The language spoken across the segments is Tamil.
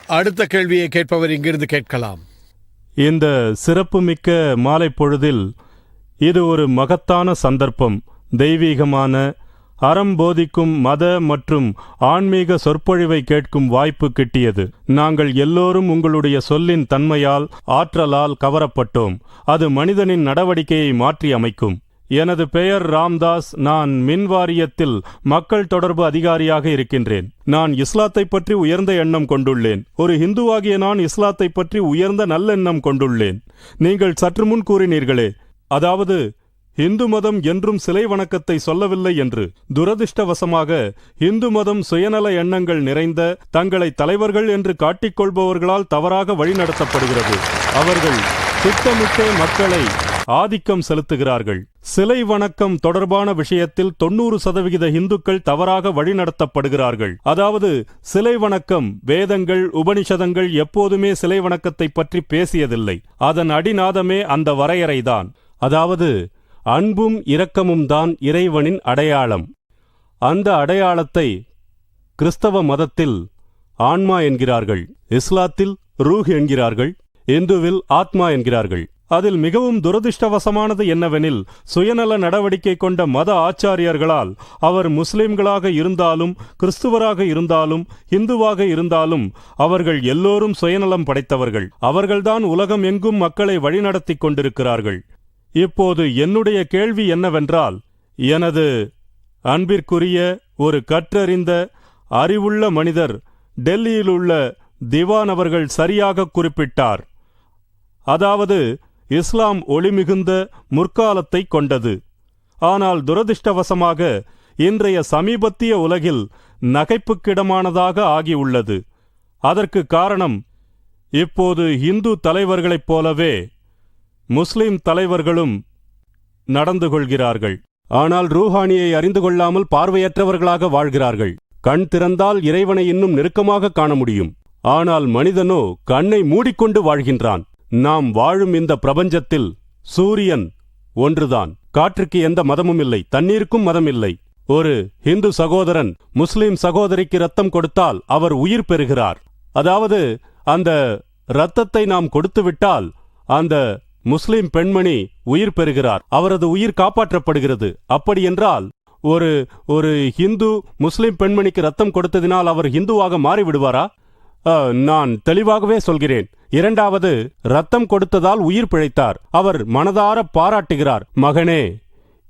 அடுத்த கேள்வியை கேட்பவர் இங்கிருந்து கேட்கலாம். இந்த சிறப்புமிக்க மாலை பொழுதில் இது ஒரு மகத்தான சந்தர்ப்பம். தெய்வீகமான அறம் போதிக்கும் மத மற்றும் ஆன்மீக சொற்பொழிவை கேட்கும் வாய்ப்பு கிட்டியது. நாங்கள் எல்லோரும் உங்களுடைய சொல்லின் தன்மையால் ஆற்றலால் கவரப்பட்டோம். அது மனிதனின் நடவடிக்கையை மாற்றி அமைக்கும். எனது பெயர் ராம்தாஸ். நான் மின் வாரியத்தில் மக்கள் தொடர்பு அதிகாரியாக இருக்கின்றேன். நான் இஸ்லாத்தை பற்றி உயர்ந்த எண்ணம் கொண்டுள்ளேன். ஒரு ஹிந்துவாகிய நான் இஸ்லாத்தை பற்றி உயர்ந்த நல்லெண்ணம் கொண்டுள்ளேன். நீங்கள் சற்று முன் கூறினீர்களே, அதாவது இந்து மதம் என்றும் சிலை வணக்கத்தை சொல்லவில்லை என்று. துரதிர்ஷ்டவசமாக இந்து மதம் சுயநல எண்ணங்கள் நிறைந்த தங்களை தலைவர்கள் என்று காட்டிக்கொள்பவர்களால் தவறாக வழிநடத்தப்படுகிறது. அவர்கள் திட்டமிட்டே மக்களை ஆதிக்கம் செலுத்துகிறார்கள். சிலை வணக்கம் தொடர்பான விஷயத்தில் 90% இந்துக்கள் தவறாக வழிநடத்தப்படுகிறார்கள். அதாவது சிலை வணக்கம், வேதங்கள் உபனிஷதங்கள் எப்போதுமே சிலை வணக்கத்தை பற்றி பேசியதில்லை. அதன் அடிநாதமே அந்த வரையறைதான். அதாவது அன்பும் இரக்கமும் தான் இறைவனின் அடையாளம். அந்த அடையாளத்தை கிறிஸ்தவ மதத்தில் ஆன்மா என்கிறார்கள், இஸ்லாத்தில் ரூஹ் என்கிறார்கள், இந்துவில் ஆத்மா என்கிறார்கள். அதில் மிகவும் துரதிர்ஷ்டவசமானது என்னவெனில், சுயநல நடவடிக்கை கொண்ட மத ஆச்சாரியர்களால் அவர் முஸ்லிம்களாக இருந்தாலும் கிறிஸ்துவராக இருந்தாலும் இந்துவாக இருந்தாலும் அவர்கள் எல்லோரும் சுயநலம் படைத்தவர்கள். அவர்கள்தான் உலகம் எங்கும் மக்களை வழிநடத்தி கொண்டிருக்கிறார்கள். இப்போது என்னுடைய கேள்வி என்னவென்றால், எனது அன்பிற்குரிய ஒரு கற்றறிந்த அறிவுள்ள மனிதர் டெல்லியில் உள்ள திவான் அவர்கள் சரியாக குறிப்பிட்டார். அதாவது இஸ்லாம் ஒளிமிகுந்த முற்காலத்தை கொண்டது. ஆனால் துரதிர்ஷ்டவசமாக இன்றைய சமீபத்திய உலகில் நகைப்புக்கிடமானதாக ஆகியுள்ளது. அதற்கு காரணம், இப்போது இந்து தலைவர்களைப் போலவே முஸ்லிம் தலைவர்களும் நடந்து கொள்கிறார்கள். ஆனால் ரூஹானியை அறிந்து கொள்ளாமல் பார்வையற்றவர்களாக வாழ்கிறார்கள். கண் திறந்தால் இறைவனை இன்னும் நெருக்கமாக காண முடியும். ஆனால் மனிதனோ கண்ணை மூடிக்கொண்டு வாழ்கின்றான். நாம் வாழும் இந்த பிரபஞ்சத்தில் சூரியன் ஒன்றுதான். காற்றுக்கு எந்த மதமும் இல்லை, தண்ணீருக்கும் மதம் இல்லை. ஒரு இந்து சகோதரன் முஸ்லிம் சகோதரிக்கு ரத்தம் கொடுத்தால் அவர் உயிர் பெறுகிறார். அதாவது அந்த இரத்தத்தை நாம் கொடுத்துவிட்டால் அந்த முஸ்லிம் பெண்மணி உயிர் பெறுகிறார், அவரது உயிர் காப்பாற்றப்படுகிறது. அப்படி என்றால் ஒரு ஹிந்து முஸ்லிம் பெண்மணிக்கு ரத்தம் கொடுத்ததினால் அவர் ஹிந்துவாக மாறிவிடுவாரா? நான் தெளிவாகவே சொல்கிறேன். இரண்டாவது, ரத்தம் கொடுத்ததால் உயிர் பிழைத்தார். அவர் மனதார பாராட்டுகிறார், மகனே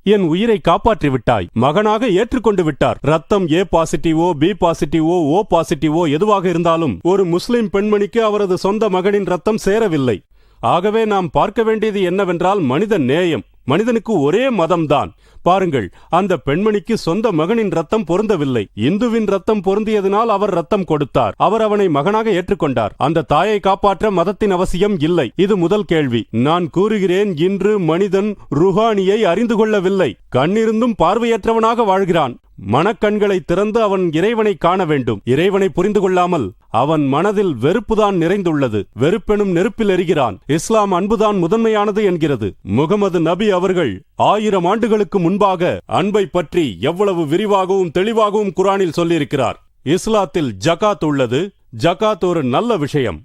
என் உயிரை காப்பாற்றிவிட்டாய். மகனாக ஏற்றுக்கொண்டு விட்டார். ரத்தம் ஏ பாசிட்டிவோ பி பாசிட்டிவோ ஓ பாசிட்டிவோ எதுவாக இருந்தாலும் ஒரு முஸ்லிம் பெண்மணிக்கு அவரது சொந்த மகனின் ரத்தம் சேரவில்லை. ஆகவே நாம் பார்க்க வேண்டியது என்னவென்றால் மனித நேயம். மனிதனுக்கு ஒரே மதம்தான். பாருங்கள், அந்த பெண்மணிக்கு சொந்த மகனின் ரத்தம் பொருந்தவில்லை. இந்துவின் ரத்தம் பொருந்தியதனால் அவர் ரத்தம் கொடுத்தார். அவர் அவனை மகனாக ஏற்றுக்கொண்டார். அந்த தாயை காப்பாற்ற மதத்தின் அவசியம் இல்லை. இது முதல் கேள்வி. நான் கூறுகிறேன், இன்று மனிதன் ருஹானியை அறிந்து கொள்ளவில்லை. கண்ணிருந்தும் பார்வையற்றவனாக வாழ்கிறான். மனக்கண்களை திறந்து அவன் இறைவனை காண வேண்டும். இறைவனை புரிந்து கொள்ளாமல் அவன் மனதில் வெறுப்புதான் நிறைந்துள்ளது. வெறுப்பெனும் நெருப்பில் எரிகிறான். இஸ்லாம் அன்புதான் முதன்மையானது என்கிறது. முகமது நபி அவர்கள் 1000 ஆண்டுகளுக்கு முன்பாக அன்பை பற்றி எவ்வளவு விரிவாகவும் தெளிவாகவும் குர்ஆனில் சொல்லியிருக்கிறார். இஸ்லாத்தில் ஜகாத் உள்ளது. ஜகாத் ஒரு நல்ல விஷயம்.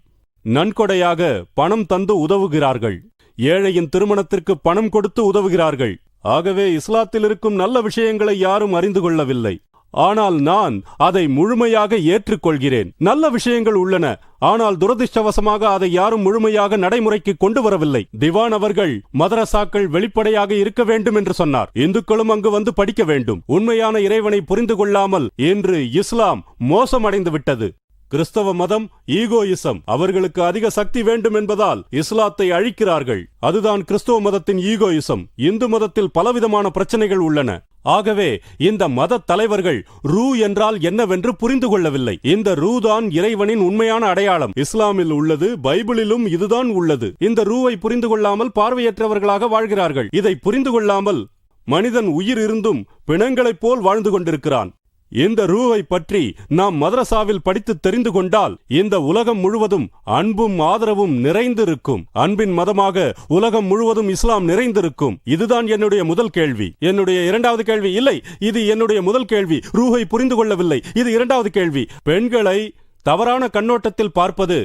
நன்கொடையாக பணம் தந்து உதவுகிறார்கள். ஏழையின் திருமணத்திற்கு பணம் கொடுத்து உதவுகிறார்கள். ஆகவே இஸ்லாத்தில் இருக்கும் நல்ல விஷயங்களை யாரும் அறிந்து கொள்ளவில்லை. ஆனால் நான் அதை முழுமையாக ஏற்றுக்கொள்கிறேன். நல்ல விஷயங்கள் உள்ளன, ஆனால் துரதிர்ஷ்டவசமாக அதை யாரும் முழுமையாக நடைமுறைக்கு கொண்டு வரவில்லை. திவான் அவர்கள் மதரசாக்கள் வெளிப்படையாக இருக்க வேண்டும் என்று சொன்னார். இந்துக்களும் அங்கு வந்து படிக்க வேண்டும். உண்மையான இறைவனை புரிந்து கொள்ளாமல் இன்று இஸ்லாம் மோசமடைந்து விட்டது. கிறிஸ்தவ மதம் ஈகோயிசம். அவர்களுக்கு அதிக சக்தி வேண்டும் என்பதால் இஸ்லாத்தை அழிக்கிறார்கள். அதுதான் கிறிஸ்தவ மதத்தின் ஈகோயிசம். இந்து மதத்தில் பலவிதமான பிரச்சனைகள் உள்ளன. ஆகவே இந்த மத தலைவர்கள் ரூ என்றால் என்னவென்று புரிந்து கொள்ளவில்லை. இந்த ரூ தான் இறைவனின் உண்மையான அடையாளம். இஸ்லாமில் உள்ளது, பைபிளிலும் இதுதான் உள்ளது. இந்த ரூவை புரிந்து கொள்ளாமல் பார்வையற்றவர்களாக வாழ்கிறார்கள். இதை புரிந்து கொள்ளாமல் மனிதன் உயிர் இருந்தும் பிணங்களைப் போல் வாழ்ந்து கொண்டிருக்கிறான். இந்த ரூவை பற்றி நாம் மதரசாவில் படித்து தெரிந்து கொண்டால் இந்த உலகம் முழுவதும் அன்பும் ஆதரவும் நிறைந்திருக்கும். அன்பின் மதமாக உலகம் முழுவதும் இஸ்லாம் நிறைந்திருக்கும். இதுதான் என்னுடைய முதல் கேள்வி. என்னுடைய இரண்டாவது கேள்வி, இல்லை, இது என்னுடைய முதல் கேள்வி. ரூஹை புரிந்து கொள்ளவில்லை. இது இரண்டாவது கேள்வி. பெண்களை தவறான கண்ணோட்டத்தில் பார்ப்பது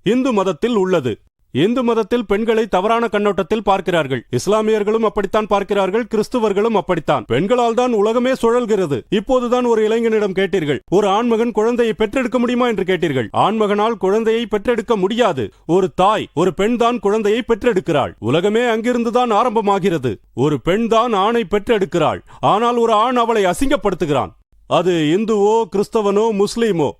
இந்து மதத்தில் உள்ளது. இந்து மதத்தில் பெண்களை தவறான கண்ணோட்டத்தில் பார்க்கிறார்கள். இஸ்லாமியர்களும் அப்படித்தான் பார்க்கிறார்கள், கிறிஸ்துவர்களும் அப்படித்தான். பெண்களால் தான் உலகமே சுழல்கிறது. இப்போதுதான் ஒரு இளைஞனிடம் கேட்டீர்கள், ஒரு ஆண்மகன் குழந்தையை பெற்றெடுக்க முடியுமா என்று கேட்டீர்கள். ஆண்மகனால் குழந்தையை பெற்றெடுக்க முடியாது. ஒரு தாய், ஒரு பெண் தான் குழந்தையை பெற்றெடுக்கிறாள். உலகமே அங்கிருந்துதான் ஆரம்பமாகிறது. ஒரு பெண் தான் ஆணை பெற்றெடுக்கிறாள். ஆனால் ஒரு ஆண் அவளை அசிங்கப்படுத்துகிறான். அது இந்துவோ கிறிஸ்தவனோ முஸ்லீமோ.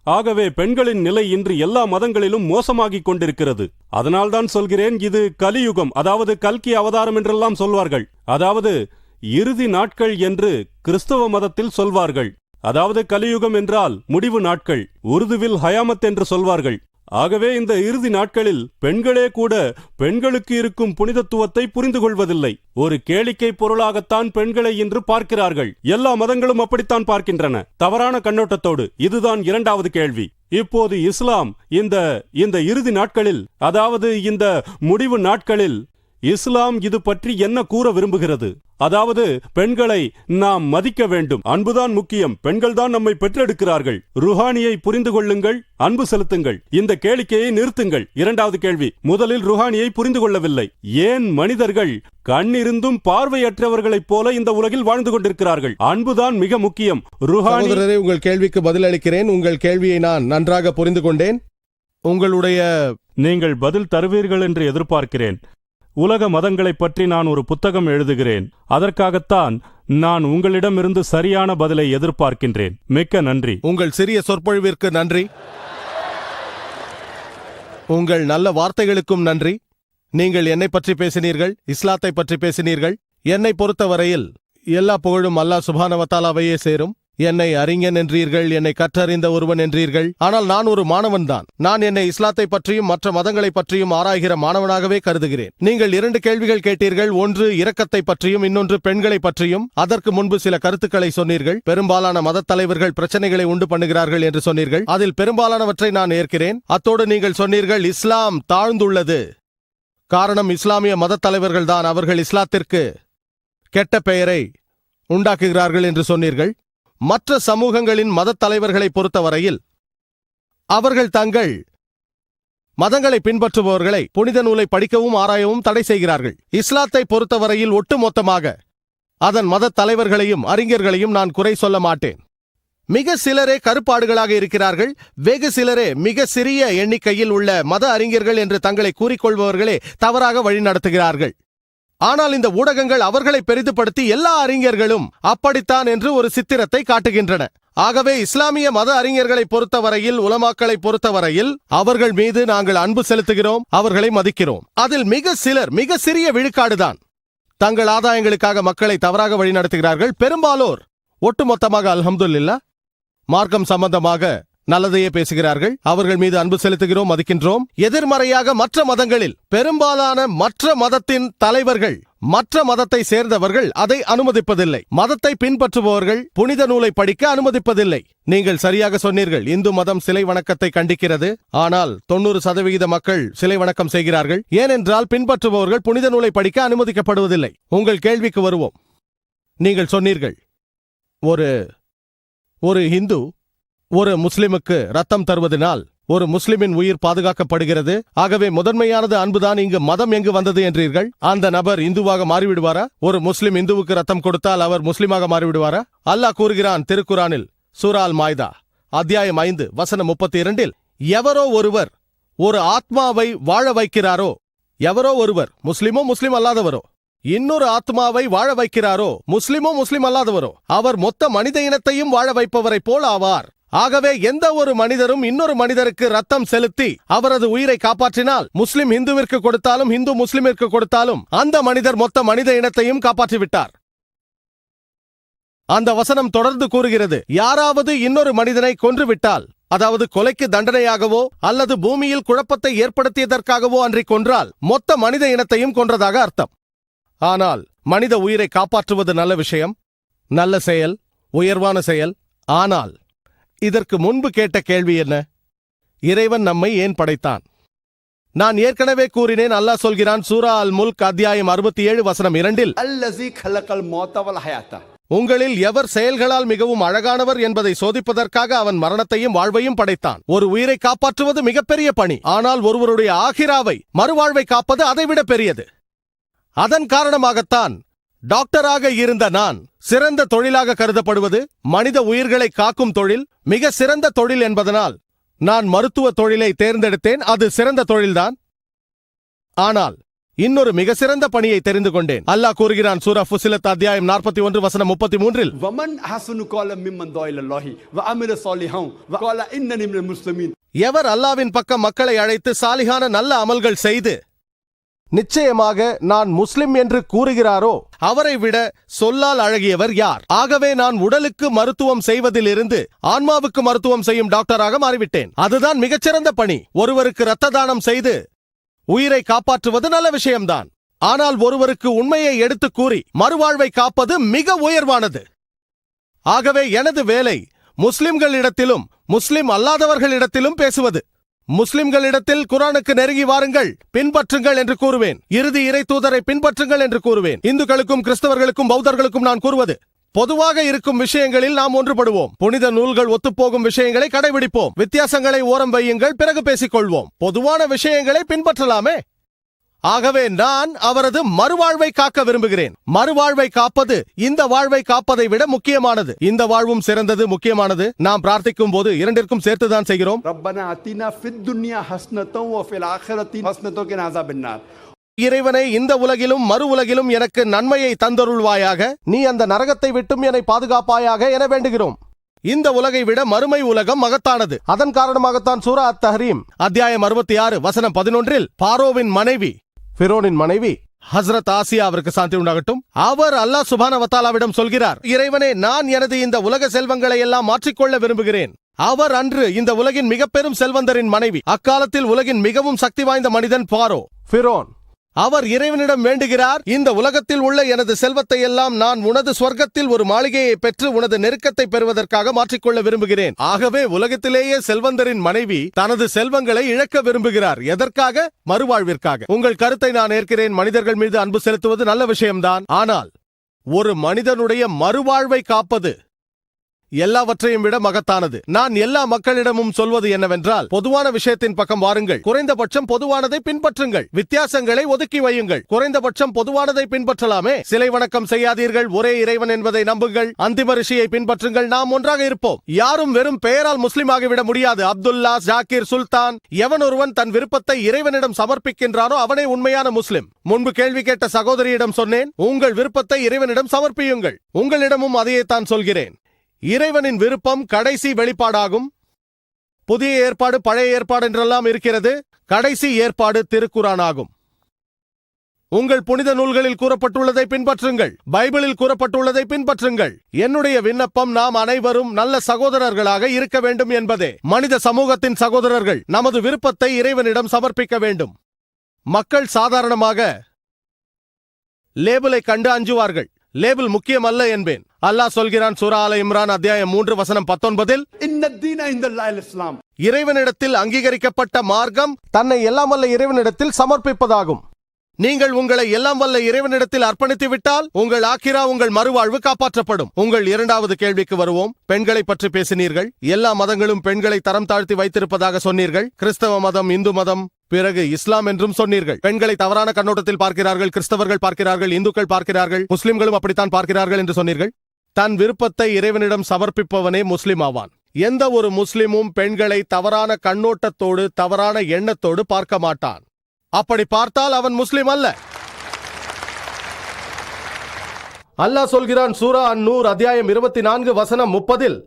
ஆகவே பெண்களின் நிலை இன்று எல்லா மதங்களிலும் மோசமாகிக் கொண்டிருக்கிறது. அதனால்தான் சொல்கிறேன், இது கலியுகம், அதாவது கல்கி அவதாரம் என்றெல்லாம் சொல்வார்கள். அதாவது இறுதி நாட்கள் என்று கிறிஸ்தவ மதத்தில் சொல்வார்கள். அதாவது கலியுகம் என்றால் முடிவு நாட்கள். உருதுவில் ஹயாமத் என்று சொல்வார்கள். ஆகவே இந்த இறுதி நாட்களில் பெண்களே கூட பெண்களுக்கு இருக்கும் புனிதத்துவத்தை புரிந்து கொள்வதில்லை. ஒரு கேளிக்கை பொருளாகத்தான் பெண்களை இன்று பார்க்கிறார்கள். எல்லா மதங்களும் அப்படித்தான் பார்க்கின்றன, தவறான கண்ணோட்டத்தோடு. இதுதான் இரண்டாவது கேள்வி. இப்போது இஸ்லாம் இந்த இறுதி நாட்களில், அதாவது இந்த முடிவு நாட்களில் இஸ்லாம் இது பற்றி என்ன கூற விரும்புகிறது? அதாவது பெண்களை நாம் மதிக்க வேண்டும், அன்புதான் முக்கியம், பெண்கள் தான் நம்மை பெற்றெடுக்கிறார்கள். ருஹானியை புரிந்து கொள்ளுங்கள், அன்பு செலுத்துங்கள், இந்த கேளிக்கையை நிறுத்துங்கள். இரண்டாவது கேள்வி, முதலில் ருஹானியை புரிந்து கொள்ளவில்லை. ஏன் மனிதர்கள் கண்ணிருந்தும் பார்வையற்றவர்களைப் போல இந்த உலகில் வாழ்ந்து கொண்டிருக்கிறார்கள்? அன்புதான் மிக முக்கியம். ருஹானி, உங்கள் கேள்விக்கு பதிலளிக்கிறேன். உங்கள் கேள்வியை நான் நன்றாக புரிந்து கொண்டேன். நீங்கள் பதில் தருவீர்கள் என்று எதிர்பார்க்கிறேன். உலக மதங்களைப் பற்றி நான் ஒரு புத்தகம் எழுதுகிறேன். அதற்காகத்தான் நான் உங்களிடமிருந்து சரியான பதிலை எதிர்பார்க்கின்றேன். மிக்க நன்றி. உங்கள் சிறிய சொற்பொழிவிற்கு நன்றி. உங்கள் நல்ல வார்த்தைகளுக்கும் நன்றி. நீங்கள் என்னை பற்றி பேசினீர்கள், இஸ்லாத்தை பற்றி பேசினீர்கள். என்னை பொறுத்தவரையில் எல்லா புகழும் அல்லாஹ் சுப்ஹானஹு வ தஆலாவையே சேரும். என்னை அறிஞன் என்றீர்கள், என்னை கற்றறிந்த ஒருவன் என்றீர்கள். ஆனால் நான் ஒரு மாணவன் தான். நான் என்னை இஸ்லாத்தை பற்றியும் மற்ற மதங்களை பற்றியும் ஆராய்கிற மாணவனாகவே கருதுகிறேன். நீங்கள் 2 கேள்விகள் கேட்டீர்கள். ஒன்று இரக்கத்தை பற்றியும், இன்னொன்று பெண்களை பற்றியும். அதற்கு முன்பு சில கருத்துக்களை சொன்னீர்கள். பெரும்பாலான மதத் தலைவர்கள் பிரச்சனைகளை உண்டு பண்ணுகிறார்கள் என்று சொன்னீர்கள். அதில் பெரும்பாலானவற்றை நான் ஏற்கிறேன். அத்தோடு நீங்கள் சொன்னீர்கள், இஸ்லாம் தாழ்ந்துள்ளது. காரணம் இஸ்லாமிய மதத் தலைவர்கள் தான் அவர்கள் இஸ்லாத்திற்கு கெட்ட பெயரை உண்டாக்குகிறார்கள் என்று சொன்னீர்கள். மற்ற சமூகங்களின் மதத் தலைவர்களை பொறுத்தவரையில் அவர்கள் தங்கள் மதங்களை பின்பற்றுபவர்களை புனித நூலை படிக்கவும் ஆராயவும் தடை செய்கிறார்கள். இஸ்லாத்தை பொறுத்தவரையில் ஒட்டுமொத்தமாக அதன் மதத் தலைவர்களையும் அறிஞர்களையும் நான் குறை சொல்ல மாட்டேன். மிக சிலரே கருப்பாடுகளாக இருக்கிறார்கள். வெகு சிலரே மிக சிறிய எண்ணிக்கையில் உள்ள மத அறிஞர்கள் என்று தங்களை கூறிக்கொள்பவர்களே தவறாக வழிநடத்துகிறார்கள். ஆனால் இந்த ஊடகங்கள் அவர்களை பெரிதுபடுத்தி எல்லா அறிஞர்களும் அப்படித்தான் என்று ஒரு சித்திரத்தை காட்டுகின்றன. ஆகவே இஸ்லாமிய மத அறிஞர்களை பொறுத்தவரையில், உலமாக்களை பொறுத்தவரையில் அவர்கள் மீது நாங்கள் அன்பு செலுத்துகிறோம், அவர்களை மதிக்கிறோம். அதில் மிக சிலர், மிக சிறிய விழுக்காடுதான் தங்கள் ஆதாயங்களுக்காக மக்களை தவறாக வழிநடத்துகிறார்கள். பெரும்பாலோர் ஒட்டுமொத்தமாக அல்ஹம்துலில்லாஹ் மார்க்கம் சம்பந்தமாக நல்லதையே பேசுகிறார்கள். அவர்கள் மீது அன்பு செலுத்துகிறோம், மதிக்கின்றோம். எதிர்மறையாக மற்ற மதங்களில் பெரும்பாலான மற்ற மதத்தின் தலைவர்கள், மற்ற மதத்தை சேர்ந்தவர்கள் அதை அனுமதிப்பதில்லை. மதத்தை பின்பற்றுபவர்கள் புனித நூலை படிக்க அனுமதிப்பதில்லை. நீங்கள் சரியாக சொன்னீர்கள், இந்து மதம் சிலை வணக்கத்தை கண்டிக்கிறது. ஆனால் 90% மக்கள் சிலை வணக்கம் செய்கிறார்கள். ஏனென்றால் பின்பற்றுபவர்கள் புனித நூலை படிக்க அனுமதிக்கப்படுவதில்லை. உங்கள் கேள்விக்கு வருவோம். நீங்கள் சொன்னீர்கள், ஒரு ஹிந்து ஒரு முஸ்லிமுக்கு ரத்தம் தருவதனால் ஒரு முஸ்லிமின் உயிர் பாதுகாக்கப்படுகிறது. ஆகவே முதன்மையானது அன்புதான். இங்கு மதம் எங்கு வந்தது என்றீர்கள்? அந்த நபர் இந்துவாக மாறிவிடுவாரா? ஒரு முஸ்லிம் இந்துவுக்கு ரத்தம் கொடுத்தால் அவர் முஸ்லிமாக மாறிவிடுவாரா? அல்லாஹ் கூறுகிறான் திருக்குரானில், சூரா அல் மாய்தா அத்தியாயம் 5 வசனம் 32, எவரோ ஒருவர் ஒரு ஆத்மாவை வாழ வைக்கிறாரோ, எவரோ ஒருவர் முஸ்லிமோ முஸ்லிம் அல்லாதவரோ இன்னொரு ஆத்மாவை வாழ வைக்கிறாரோ, முஸ்லிமோ முஸ்லிம் அல்லாதவரோ, அவர் மொத்த மனித இனத்தையும் வாழ வைப்பவரைப் போல் ஆவார். ஆகவே எந்த ஒரு மனிதரும் இன்னொரு மனிதருக்கு ரத்தம் செலுத்தி அவரது உயிரை காப்பாற்றினால், முஸ்லிம் இந்துவிற்கு கொடுத்தாலும் இந்து முஸ்லிமிற்கு கொடுத்தாலும் அந்த மனிதர் மொத்த மனித இனத்தையும் காப்பாற்றிவிட்டார். அந்த வசனம் தொடர்ந்து கூறுகிறது, யாராவது இன்னொரு மனிதனை கொன்றுவிட்டால், அதாவது கொலைக்கு தண்டனையாகவோ அல்லது பூமியில் குழப்பத்தை ஏற்படுத்தியதற்காகவோ அன்றி கொன்றால் மொத்த மனித இனத்தையும் கொன்றதாக அர்த்தம். ஆனால் மனித உயிரை காப்பாற்றுவது நல்ல விஷயம், நல்ல செயல், உயர்வான செயல். ஆனால் இதற்கு முன்பு கேட்ட கேள்வி என்ன? இறைவன் நம்மை ஏன் படைத்தான்? நான் ஏற்கனவே கூறினேன். அல்லாஹ் சொல்கிறான் சூரா அல் முல்க் அத்தியாயம் 67 வசனம் 2, அல்லஸீ கலகல் மௌத வல் ஹயாத்த, உங்களில் எவர் செயல்களால் மிகவும் அழகானவர் என்பதை சோதிப்பதற்காக அவன் மரணத்தையும் வாழ்வையும் படைத்தான். ஒரு உயிரை காப்பாற்றுவது மிகப்பெரிய பணி. ஆனால் ஒருவருடைய ஆகிராவை, மறுவாழ்வை காப்பது அதைவிட பெரியது. அதன் காரணமாகத்தான் டாக்டராக இருந்த நான் சிறந்த தொழிலாக கருதப்படுவது. மனித உயிர்களை காக்கும் தொழில் மிக சிறந்த தொழில் என்பதனால் நான் மருத்துவ தொழிலை தேர்ந்தெடுத்தேன். அது சிறந்த தொழில்தான். ஆனால் இன்னொரு மிக சிறந்த பணியை தெரிந்து கொண்டேன். அல்லாஹ் கூறுகிறான் சூரா ஃபுசிலத் அத்தியாயம் 41 வசனம் 33-இல், ومن حسن قال ممن دعا الى الله وعمل صالحا وقال انني من المسلمين. எவர் அல்லாஹ்வின் பக்கம் மக்களை அழைத்து சாலிகான நல்ல அமல்கள் செய்து நிச்சயமாக நான் முஸ்லிம் என்று கூறுகிறாரோ அவரை விட சொல்லால் அழகியவர் யார்? ஆகவே நான் உடலுக்கு மருத்துவம் செய்வதிலிருந்து ஆன்மாவுக்கு மருத்துவம் செய்யும் டாக்டராக மாறிவிட்டேன். அதுதான் மிகச்சிறந்த பணி. ஒருவருக்கு இரத்த தானம் செய்து உயிரை காப்பாற்றுவது நல்ல விஷயம்தான். ஆனால் ஒருவருக்கு உண்மையை எடுத்துக் கூறி மறுவாழ்வை காப்பது மிக உயர்வானது. ஆகவே எனது வேலை முஸ்லிம்களிடத்திலும் முஸ்லிம் அல்லாதவர்களிடத்திலும் பேசுவது. முஸ்லிம்களிடத்தில் குர்ஆனுக்கு நெருங்கி வாருங்கள், பின்பற்றுங்கள் என்று கூறுவேன். இறுதி இறை தூதரை பின்பற்றுங்கள் என்று கூறுவேன். இந்துக்களுக்கும் கிறிஸ்தவர்களுக்கும் பௌத்தர்களுக்கும் நான் கூறுவது, பொதுவாக இருக்கும் விஷயங்களில் நாம் ஒன்றுபடுவோம். புனித நூல்கள் ஒத்துப்போகும் விஷயங்களை கடைபிடிப்போம். வித்தியாசங்களை ஓரம் வையுங்கள், பிறகு பேசிக் கொள்வோம். பொதுவான விஷயங்களை பின்பற்றலாமே. ஆகவே நான் அவரது மறுவாழ்வை காக்க விரும்புகிறேன். மறுவாழ்வை காப்பது இந்த வாழ்வை காப்பதை விட முக்கியமானது. இந்த வாழ்வும் சிறந்தது, முக்கியமானது. நாம் பிரார்த்திக்கும் போது இரண்டிற்கும் சேர்த்துதான் செய்கிறோம். ربنا آتنا في الدنيا حسنة وفي الآخرة حسنة وقنا عذاب النار. இறைவனை இந்த உலகிலும் மறு உலகிலும் எனக்கு நன்மையை தந்தருள்வாயாக, நீ அந்த நரகத்தை விட்டும் என்னை பாதுகாப்பாயாக என வேண்டுகிறோம். இந்த உலகை விட மறுமை உலகம் மகத்தானது. அதன் காரணமாகத்தான் சூரா அத்-தஹ்ரீம் அத்தியாயம் 66 வசனம் 11-இல் பாரோவின் மனைவி, ஃபிரோனின் மனைவி ஹஸ்ரத் ஆசியா, அவருக்கு சாந்தி உண்டாகட்டும், அவர் அல்லாஹ் சுப்ஹானஹு வ தஆலாவிடம் சொல்கிறார், இறைவனே, நான் எனது இந்த உலக செல்வங்களை எல்லாம் மாற்றிக்கொள்ள விரும்புகிறேன். அவர் அன்று இந்த உலகின் மிக பெரும் செல்வந்தரின் மனைவி. அக்காலத்தில் உலகின் மிகவும் சக்தி வாய்ந்த மனிதன் பாரோ, ஃபிரோன். அவர் இறைவனிடம் வேண்டுகிறார், இந்த உலகத்தில் உள்ள எனது செல்வத்தை எல்லாம் நான் உனது சொர்க்கத்தில் ஒரு மாளிகையை பெற்று உனது நெருக்கத்தை பெறுவதற்காக மாற்றிக்கொள்ள விரும்புகிறேன். ஆகவே உலகத்திலேயே செல்வந்தரின் மனைவி தனது செல்வங்களை இழக்க விரும்புகிறார். எதற்காக? மறுவாழ்விற்காக. உங்கள் கருத்தை நான் ஏற்கிறேன். மனிதர்கள் மீது அன்பு செலுத்துவது நல்ல விஷயம்தான். ஆனால் ஒரு மனிதனுடைய மறுவாழ்வை காப்பது எல்லாவற்றையும் விட மகத்தானது. நான் எல்லா மக்களிடமும் சொல்வது என்னவென்றால், பொதுவான விஷயத்தின் பக்கம் வாருங்கள். குறைந்தபட்சம் பொதுவானதை பின்பற்றுங்கள். வித்தியாசங்களை ஒதுக்கி வையுங்கள். குறைந்தபட்சம் பொதுவானதை பின்பற்றலாமே. சிலை வணக்கம் செய்யாதீர்கள். ஒரே இறைவன் என்பதை நம்புங்கள். அந்திம ரிஷியை பின்பற்றுங்கள். நாம் ஒன்றாக இருப்போம். யாரும் வெறும் பெயரால் முஸ்லிம் ஆகிவிட முடியாது. அப்துல்லா, ஜாக்கிர், சுல்தான், எவன் ஒருவன் தன் விருப்பத்தை இறைவனிடம் சமர்ப்பிக்கின்றானோ அவனே உண்மையான முஸ்லிம். முன்பு கேள்வி கேட்ட சகோதரியிடம் சொன்னேன், உங்கள் விருப்பத்தை இறைவனிடம் சமர்ப்பியுங்கள். உங்களிடமும் அதையே தான் சொல்கிறேன். இறைவனின் விருப்பம் கடைசி வெளிப்பாடாகும். புதிய ஏற்பாடு, பழைய ஏற்பாடு என்றெல்லாம் இருக்கிறது. கடைசி ஏற்பாடு திருக்குர்ஆன் ஆகும். உங்கள் புனித நூல்களில் கூறப்பட்டுள்ளதை பின்பற்றுங்கள். பைபிளில் கூறப்பட்டுள்ளதை பின்பற்றுங்கள். என்னுடைய விண்ணப்பம் நாம் அனைவரும் நல்ல சகோதரர்களாக இருக்க வேண்டும் என்பதே. மனித சமூகத்தின் சகோதரர்கள் நமது விருப்பத்தை இறைவனிடம் சமர்ப்பிக்க வேண்டும். மக்கள் சாதாரணமாக லேபிளை கண்டு அஞ்சுவார்கள். லேபிள் முக்கியம் அல்ல என்பேன். அல்லாஹ் சொல்கிறான் சூரா ஆல இம்ரான் அத்தியாயம் 3 வசனம் 19-இல், إن الدين عند الله الإسلام. இறைவனிடத்தில் அங்கீகரிக்கப்பட்ட மார்க்கம் தன்னை எல்லாம் வல்ல இறைவனிடத்தில் சமர்ப்பிப்பதாகும். நீங்கள் உங்களை எல்லாம் வல்ல இறைவனிடத்தில் அர்ப்பணித்து விட்டால் உங்கள் ஆக்கிரா, உங்கள் மறுவாழ்வு காப்பாற்றப்படும். உங்கள் இரண்டாவது கேள்விக்கு வருவோம். பெண்களை பற்றி பேசினீர்கள். எல்லா மதங்களும் பெண்களை தரம் தாழ்த்தி வைத்திருப்பதாக சொன்னீர்கள். கிறிஸ்தவ மதம், இந்து மதம், பிறகு இஸ்லாம் என்றும் சொன்னீர்கள். பெண்களை தவறான கண்ணோட்டத்தில் பார்க்கிறார்கள். கிறிஸ்தவர்கள் பார்க்கிறார்கள், இந்துக்கள் பார்க்கிறார்கள், முஸ்லிம்களும் அப்படித்தான் பார்க்கிறார்கள் என்று சொன்னீர்கள். தன் விருப்பத்தை இறைவனிடம் சமர்ப்பிப்பவனே முஸ்லிம் ஆவான். எந்த ஒரு முஸ்லிமும் பெண்களை தவறான கண்ணோட்டத்தோடு, தவறான எண்ணத்தோடு பார்க்க மாட்டான். அப்படி பார்த்தால் அவன் முஸ்லிம் அல்ல. அல்லாஹ் சொல்கிறான் சூரா அன்-நூர் அத்தியாயம் 24 வசனம் 30-இல்,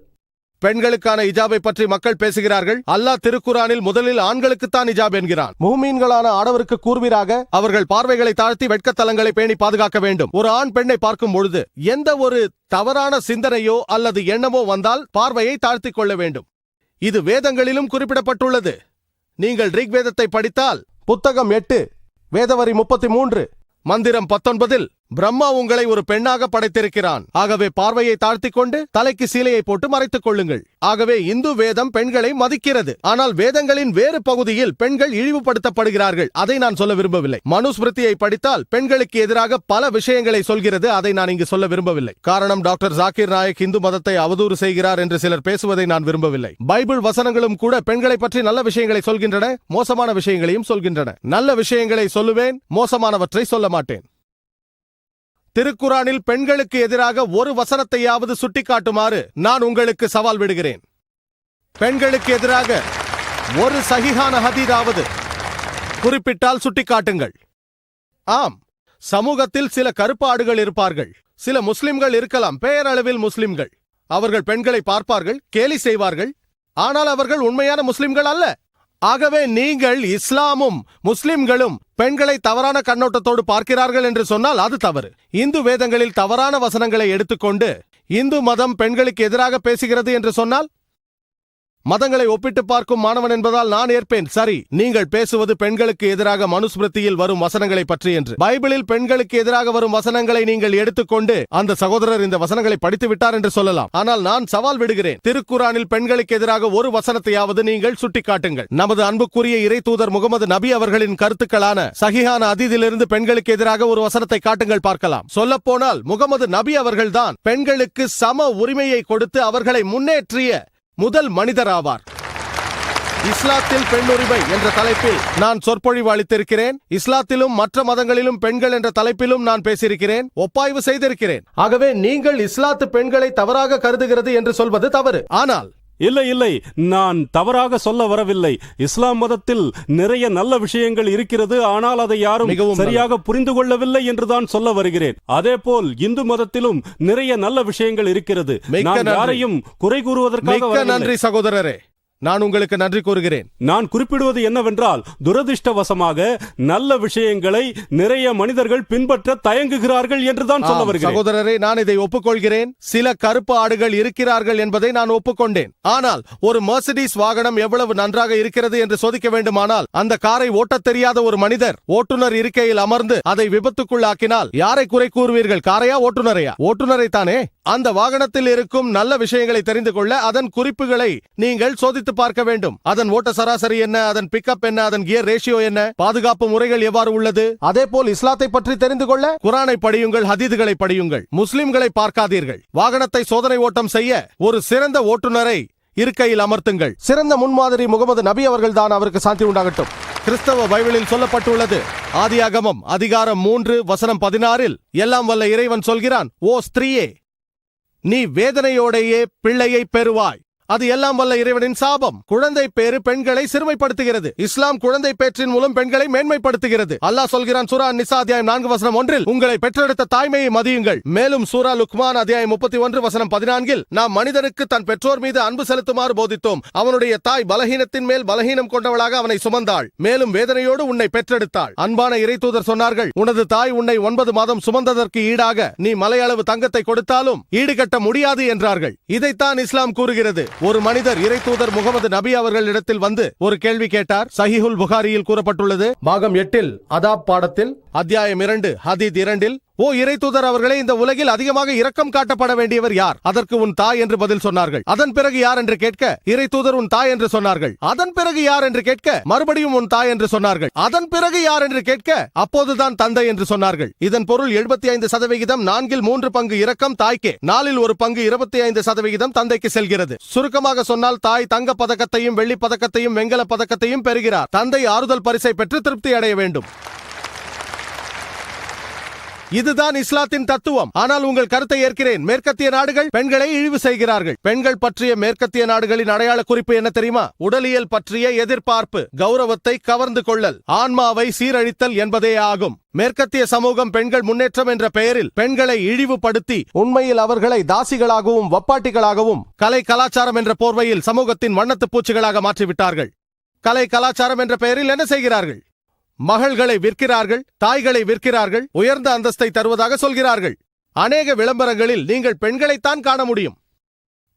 பெண்களுக்கான இஜாபை பற்றி மக்கள் பேசுகிறார்கள். அல்லாஹ் திருக்குர்ஆனில் முதலில் ஆண்களுக்குத்தான் இஜாப் என்கிறான். முஃமின்களான ஆடவருக்கு கூர்வீராக அவர்கள் பார்வைகளை தாழ்த்தி வெட்கத்தலங்களை பேணி பாதுகாக்க வேண்டும். ஒரு ஆண் பெண்ணை பார்க்கும் பொழுது எந்த ஒரு தவறான சிந்தனையோ அல்லது எண்ணமோ வந்தால் பார்வையை தாழ்த்திக் கொள்ள வேண்டும். இது வேதங்களிலும் குறிப்பிடப்பட்டுள்ளது. நீங்கள் ரிக்வேதத்தை படித்தால் புத்தகம் 8 வேதவரி 33 மந்திரம் 19-இல் பிரம்மா உங்களை ஒரு பெண்ணாக படைத்திருக்கிறான். ஆகவே பார்வையை தாழ்த்திக் கொண்டு தலைக்கு சீலையை போட்டு மறைத்துக் கொள்ளுங்கள். ஆகவே இந்து வேதம் பெண்களை மதிக்கிறது. ஆனால் வேதங்களின் வேறு பகுதியில் பெண்கள் இழிவுபடுத்தப்படுகிறார்கள். அதை நான் சொல்ல விரும்பவில்லை. மனுஸ்மிருதியை படித்தால் பெண்களுக்கு எதிராக பல விஷயங்களை சொல்கிறது. அதை நான் இங்கு சொல்ல விரும்பவில்லை. காரணம், டாக்டர் ஜாகிர் நாயக் இந்து மதத்தை அவதூறு செய்கிறார் என்று சிலர் பேசுவதை நான் விரும்பவில்லை. பைபிள் வசனங்களும் கூட பெண்களை பற்றி நல்ல விஷயங்களை சொல்கின்றன, மோசமான விஷயங்களையும் சொல்கின்றன. நல்ல விஷயங்களை சொல்லுவேன், மோசமானவற்றை சொல்ல மாட்டேன். திருக்குரானில் பெண்களுக்கு எதிராக ஒரு வசனத்தையாவது சுட்டிக்காட்டுமாறு நான் உங்களுக்கு சவால் விடுகிறேன். பெண்களுக்கு எதிராக ஒரு சஹீஹான ஹதீஸாவது குறிப்பிட்டால் சுட்டிக்காட்டுங்கள். ஆம், சமூகத்தில் சில கருப்பு ஆடுகள் இருப்பார்கள். சில முஸ்லிம்கள் இருக்கலாம், பெயரளவில் முஸ்லிம்கள். அவர்கள் பெண்களை பார்ப்பார்கள், கேலி செய்வார்கள். ஆனால் அவர்கள் உண்மையான முஸ்லிம்கள் அல்ல. ஆகவே நீங்கள் இஸ்லாமும் முஸ்லிம்களும் பெண்களை தவறான கண்ணோட்டத்தோடு பார்க்கிறார்கள் என்று சொன்னால் அது தவறு. இந்து வேதங்களில் தவறான வசனங்களை எடுத்துக்கொண்டு இந்து மதம் பெண்களுக்கு எதிராக பேசுகிறது என்று சொன்னால் மதங்களை ஒப்பிட்டு பார்க்கும் மாணவன் என்பதால் நான் ஏற்பேன். சரி, நீங்கள் பேசுவது பெண்களுக்கு எதிராக மனுஸ்மிருதியில் வரும் வசனங்களை பற்றி என்று. பைபிளில் பெண்களுக்கு எதிராக வரும் வசனங்களை நீங்கள் எடுத்துக்கொண்டு அந்த சகோதரர் இந்த வசனங்களை படித்து விட்டார் என்று சொல்லலாம். ஆனால் நான் சவால் விடுகிறேன், திருக்குரானில் பெண்களுக்கு எதிராக ஒரு வசனத்தையாவது நீங்கள் சுட்டிக்காட்டுங்கள். நமது அன்புக்குரிய இறை தூதர் முகமது நபி அவர்களின் கருத்துக்களான சஹீஹான ஹதீஸிலிருந்து பெண்களுக்கு எதிராக ஒரு வசனத்தை காட்டுங்கள், பார்க்கலாம். சொல்லப்போனால் முகமது நபி அவர்கள்தான் பெண்களுக்கு சம உரிமையை கொடுத்து அவர்களை முன்னேற்றிய முதல் மனிதர் ஆவார். இஸ்லாத்தில் பெண் உரிமை என்ற தலைப்பில் நான் சொற்பொழிவு அளித்திருக்கிறேன். இஸ்லாத்திலும் மற்ற மதங்களிலும் பெண்கள் என்ற தலைப்பிலும் நான் பேசியிருக்கிறேன், ஒப்பாய்வு செய்திருக்கிறேன். ஆகவே நீங்கள் இஸ்லாத்து பெண்களை தவறாக கருதுகிறது என்று சொல்வது தவறு. ஆனால் இல்லை, நான் தவறாக சொல்ல வரவில்லை. இஸ்லாம் மதத்தில் நிறைய நல்ல விஷயங்கள் இருக்கிறது, ஆனால் அதை யாரும் சரியாக புரிந்து கொள்ளவில்லை என்றுதான் சொல்ல வருகிறேன். அதே போல் இந்து மதத்திலும் நிறைய நல்ல விஷயங்கள் இருக்கிறது. நான் யாரையும் குறை கூறுவதற்காக நன்றி சகோதரரே, நான் உங்களுக்கு நன்றி கூறுகிறேன். நான் குறிப்பிடுவது என்னவென்றால், துரதிர்ஷ்டவசமாக நல்ல விஷயங்களை நிறைய மனிதர்கள் பின்பற்ற தயங்குகிறார்கள் என்றுதான் சொல்ல வருகிறேன். சகோதரரே, நான் இதை ஒப்புக்கொள்கிறேன். சில கருப்பு ஆடுகள் இருக்கிறார்கள் என்பதை நான் ஒப்புக்கொண்டேன். ஆனால் ஒரு மெர்சிடிஸ் வாகனம் எவ்வளவு நன்றாக இருக்கிறது என்று சோதிக்க வேண்டுமானால் அந்த காரை ஓட்டத் தெரியாத ஒரு மனிதர் ஓட்டுநர் இருக்கையில் அமர்ந்து அதை விபத்துக்குள்ளாக்கினால் யாரை குறை கூறுவீர்கள்? காரையா, ஓட்டுநரையா? ஓட்டுநரை தானே. அந்த வாகனத்தில் இருக்கும் நல்ல விஷயங்களை தெரிந்து கொள்ள அதன் குறிப்புகளை நீங்கள் சோதித்து பார்க்க வேண்டும். அதன் ஓட்ட சராசரி என்ன, அதன் பிக்கப் என்ன, அதன் கியர் ரேஷியோ என்ன, பாதுகாப்பு முறைகள் எவ்வாறு உள்ளது. அதே போல் இஸ்லாத்தை பற்றி தெரிந்து கொள்ள குர்ஆனை படியுங்கள், ஹதீதுகளை படியுங்கள். முஸ்லிம்களை பார்க்காதீர்கள். வாகனத்தை சோதனை ஓட்டம் செய்ய ஒரு சிறந்த ஓட்டுநரை இருக்கையில் அமர்த்துங்கள். சிறந்த முன்மாதிரி முகமது நபி அவர்கள் தான், அவருக்கு சாந்தி உண்டாகட்டும். கிறிஸ்தவ பைபிளில் சொல்லப்பட்டுள்ளது. ஆதியாகமம் அதிகாரம் 3 வசனம் 16 எல்லாம் வல்ல இறைவன் சொல்கிறான், ஓ ஸ்திரீயே, நீ வேதனையோடையே பிள்ளையை பெறுவாய். அது எல்லாம் வல்ல இறைவனின் சாபம். குழந்தை பேறு பெண்களை சிறுமைப்படுத்துகிறது. இஸ்லாம் குழந்தை பேற்றின் மூலம் பெண்களை மேன்மைப்படுத்துகிறது. அல்லாஹ் சொல்கிறான் சூரா நிசா அத்தியாயம் 4 வசனம் 1, உங்களை பெற்றெடுத்த தாய்மையை மதியுங்கள். மேலும் சூரா லுக்மான் அத்தியாயம் 31 வசனம் 14, நாம் மனிதனுக்கு தன் பெற்றோர் மீது அன்பு செலுத்துமாறு போதித்தோம். அவனுடைய தாய் பலகீனத்தின் மேல் பலகீனம் கொண்டவளாக அவனை சுமந்தாள், மேலும் வேதனையோடு உன்னை பெற்றெடுத்தாள். அன்பான இறை தூதர் சொன்னார்கள், உனது தாய் உன்னை 9 மாதம் சுமந்ததற்கு ஈடாக நீ மலையளவு தங்கத்தை கொடுத்தாலும் ஈடுகட்ட முடியாது என்றார்கள். இதைத்தான் இஸ்லாம் கூறுகிறது. ஒரு மனிதர் இறை தூதர் முகமது நபி அவர்களிடத்தில் வந்து ஒரு கேள்வி கேட்டார். சஹீஹுல் புகாரியில் கூறப்பட்டுள்ளது. பாகம் 8 அதாப் பாடத்தில் அத்தியாயம் 2 ஹதீத் 2, ஓ இறை தூதர் அவர்களே, இந்த உலகில் அதிகமாக இரக்கம் காட்டப்பட வேண்டியவர் யார்? அதற்கு உன் தாய் என்று பதில் சொன்னார்கள். அதன் பிறகு யார் என்று கேட்க இறை தூதர் உன் தாய் என்று சொன்னார்கள். அதன் பிறகு யார் என்று கேட்க மறுபடியும் உன் தாய் என்று சொன்னார்கள். அதன் பிறகு யார் என்று கேட்க அப்போதுதான் தந்தை என்று சொன்னார்கள். இதன் பொருள் 75% 4 3 பங்கு இரக்கம் தாய்க்கே, 4 1 பங்கு 25% தந்தைக்கு செல்கிறது. சுருக்கமாக சொன்னால் தாய் தங்க பதக்கத்தையும் வெள்ளி பதக்கத்தையும் வெங்கல பதக்கத்தையும் பெறுகிறார். தந்தை ஆறுதல் பரிசை பெற்று திருப்தி அடைய வேண்டும். இதுதான் இஸ்லாத்தின் தத்துவம். ஆனால் உங்கள் கருத்தை ஏற்கிறேன். மேற்கத்திய நாடுகள் பெண்களை இழிவு செய்கிறார்கள். பெண்கள் பற்றிய மேற்கத்திய நாடுகளின் அடையாள குறிப்பு என்ன தெரியுமா? உடலியல் பற்றிய எதிர்பார்ப்பு, கௌரவத்தை கவர்ந்து கொள்ளல், ஆன்மாவை சீரழித்தல் என்பதே ஆகும். மேற்கத்திய சமூகம் பெண்கள் முன்னேற்றம் என்ற பெயரில் பெண்களை இழிவுபடுத்தி உண்மையில் அவர்களை தாசிகளாகவும் வப்பாட்டிகளாகவும் கலை கலாச்சாரம் என்ற போர்வையில் சமூகத்தின் வண்ணத்து பூச்சிகளாக மாற்றிவிட்டார்கள். கலை கலாச்சாரம் என்ற பெயரில் என்ன செய்கிறார்கள்? மகள்களை விற்கிறார்கள், தாய்களை விற்கிறார்கள், உயர்ந்த அந்தஸ்தை தருவதாக சொல்கிறார்கள். அநேக விளம்பரங்களில் நீங்கள் பெண்களைத்தான் காண முடியும்.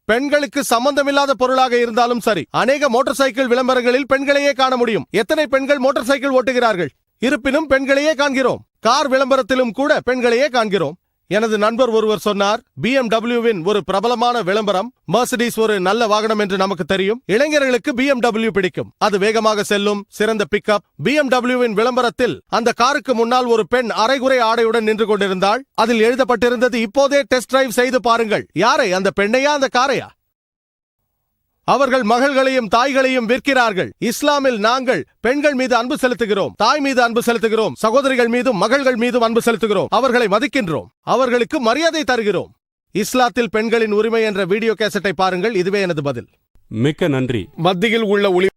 பெண்களுக்கு சம்பந்தமில்லாத பொருளாக இருந்தாலும் சரி. அநேக மோட்டார் சைக்கிள் விளம்பரங்களில் பெண்களையே காண முடியும். எத்தனை பெண்கள் மோட்டார் சைக்கிள் ஓட்டுகிறார்கள்? இருப்பினும் பெண்களையே காண்கிறோம். கார் விளம்பரத்திலும் கூட பெண்களையே காண்கிறோம். எனது நண்பர் ஒருவர் சொன்னார், BMW-வின் ஒரு பிரபலமான விளம்பரம், மெர்சிடிஸ் ஒரு நல்ல வாகனம் என்று நமக்கு தெரியும், இளைஞர்களுக்கு BMW பிடிக்கும், அது வேகமாக செல்லும், சிறந்த பிக்கப். BMW-வின் விளம்பரத்தில் அந்த காருக்கு முன்னால் ஒரு பெண் அரைகுறை ஆடையுடன் நின்று கொண்டிருந்தாள். அதில் எழுதப்பட்டிருந்தது, இப்போதே டெஸ்ட் டிரைவ் செய்து பாருங்கள். யாரை? அந்த பெண்ணையா, அந்த காரையா? அவர்கள் மகள்களையும் தாய்களையும் விற்கிறார்கள். இஸ்லாமில் நாங்கள் பெண்கள் மீது அன்பு செலுத்துகிறோம், தாய் மீது அன்பு செலுத்துகிறோம், சகோதரிகள் மீதும் மகள்கள் மீதும் அன்பு செலுத்துகிறோம், அவர்களை மதிக்கின்றோம், அவர்களுக்கு மரியாதை தருகிறோம். இஸ்லாத்தில் பெண்களின் உரிமை என்ற வீடியோ கேசட்டை பாருங்கள். இதுவே எனது பதில். மிக்க நன்றி. மத்தியில் உள்ள ஒளி